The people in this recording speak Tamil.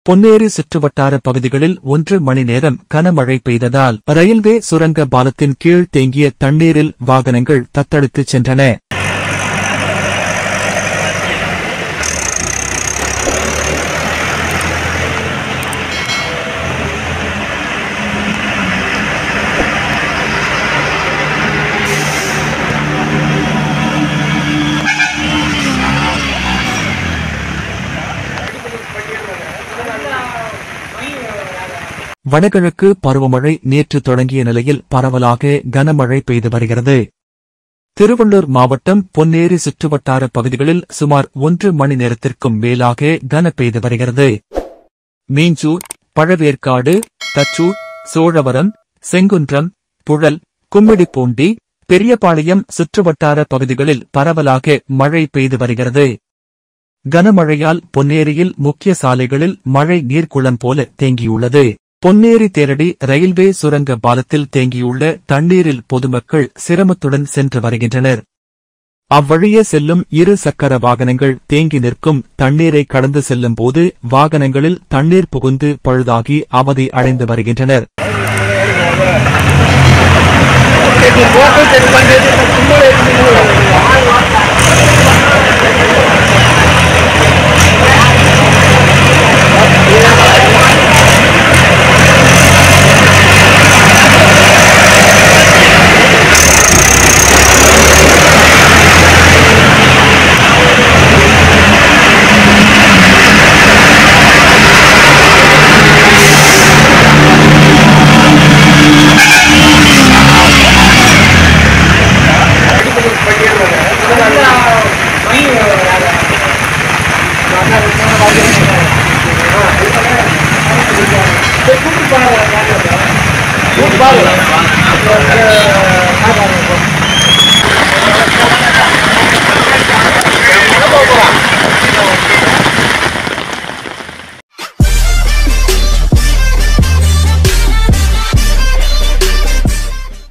பொன்னேரி சுற்றுவட்டார பகுதிகளில் 1 மணி நேரம் கனமழை பெய்ததால் ரயில்வே சுரங்க பாலத்தின் கீழ் தேங்கிய தண்ணீரில் வாகனங்கள் தத்தளித்துச் சென்றன. வடகிழக்கு பருவமழை நேற்று தொடங்கிய நிலையில் பரவலாக கனமழை பெய்து வருகிறது. திருவள்ளூர் மாவட்டம் பொன்னேரி சுற்றுவட்டார பகுதிகளில் சுமார் 1 மணி நேரத்திற்கும் மேலாக கன பெய்து வருகிறது. மீஞ்சூர், பழவேற்காடு, தச்சூர், சோழவரம், செங்குன்றம், புழல், கும்மிடிப்பூண்டி, பெரியபாளையம் சுற்றுவட்டார பகுதிகளில் பரவலாக மழை பெய்து வருகிறது. கனமழையால் பொன்னேரியில் முக்கிய சாலைகளில் மழை நீர்க்குளம் போல தேங்கியுள்ளது. பொன்னேரி தேரடி ரயில்வே சுரங்க பாலத்தில் தேங்கியுள்ள தண்ணீரில் பொதுமக்கள் சிரமத்துடன் சென்று வருகின்றனர். அவ்வழியே செல்லும் 2 சக்கர வாகனங்கள் தேங்கி நிற்கும் தண்ணீரை கடந்து செல்லும் போது வாகனங்களில் தண்ணீர் புகுந்து பழுதாகி அவதி அடைந்து வருகின்றனர்.